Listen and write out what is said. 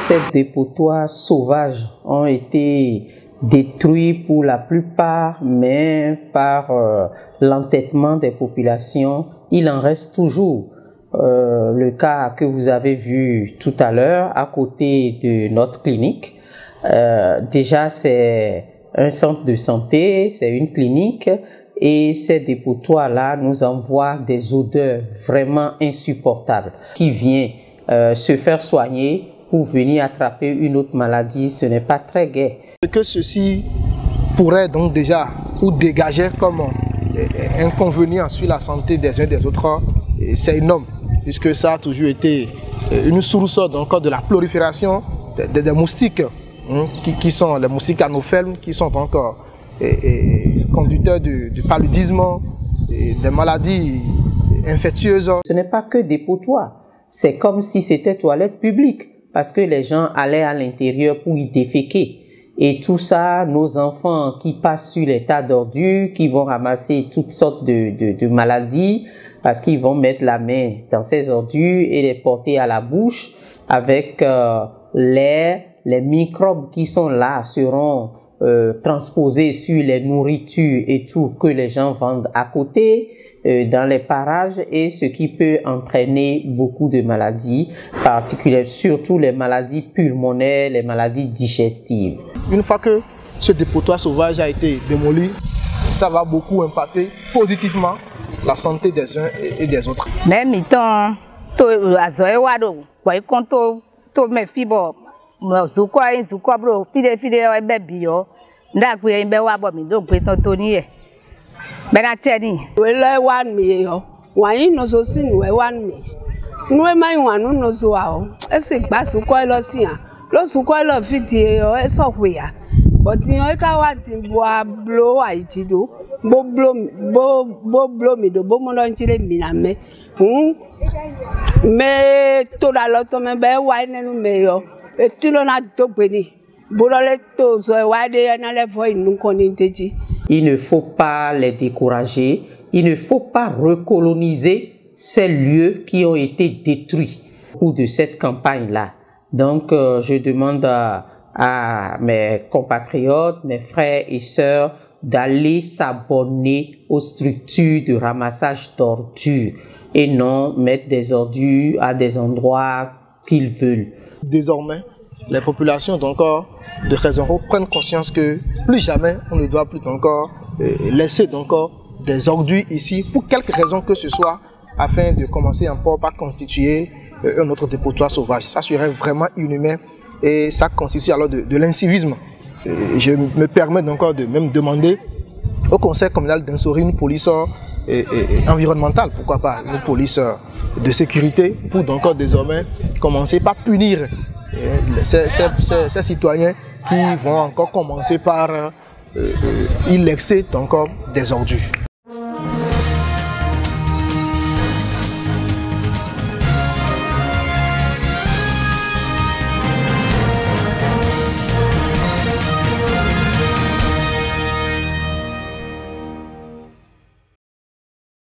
Ces dépotoirs sauvages ont été détruits pour la plupart, mais par l'entêtement des populations, il en reste toujours. Le cas que vous avez vu tout à l'heure à côté de notre clinique, déjà c'est un centre de santé, c'est une clinique, et ces dépotoirs-là nous envoient des odeurs vraiment insupportables. Qui vient se faire soigner pour venir attraper une autre maladie, ce n'est pas très gai. Que ceci pourrait donc déjà ou dégager comme inconvénient sur la santé des uns des autres, c'est énorme, puisque ça a toujours été une source donc de la prolifération des moustiques, qui sont les moustiques anopheles, qui sont encore conducteurs du paludisme, des maladies infectieuses. Ce n'est pas que des dépotoirs, c'est comme si c'était toilette publique, parce que les gens allaient à l'intérieur pour y déféquer. Et tout ça, nos enfants qui passent sur les tas d'ordures, qui vont ramasser toutes sortes de maladies, parce qu'ils vont mettre la main dans ces ordures et les porter à la bouche avec l'air. Les microbes qui sont là seront transposés sur les nourritures et tout que les gens vendent à côté, dans les parages, et ce qui peut entraîner beaucoup de maladies particulières, surtout les maladies pulmonaires, les maladies digestives. Une fois que ce dépotoir sauvage a été démoli, ça va beaucoup impacter positivement la santé des uns et des autres. Même temps, il ne faut pas les décourager, il ne faut pas recoloniser ces lieux qui ont été détruits au cours de cette campagne-là. Donc, je demande à mes compatriotes, mes frères et sœurs, d'aller s'abonner aux structures de ramassage d'ordures et non mettre des ordures à des endroits qu'ils veulent. Désormais, les populations de Rézonro prennent conscience que plus jamais on ne doit plus encore laisser des ordures ici pour quelque raison que ce soit, afin de commencer encore par constituer un autre dépotoir sauvage. Ça serait vraiment inhumain et ça constitue alors de l'incivisme. Je me permets de même demander au conseil communal d'instaurer une police environnementale, pourquoi pas une police de sécurité, pour désormais commencer par punir ces citoyens qui vont encore commencer par y laisser des ordures.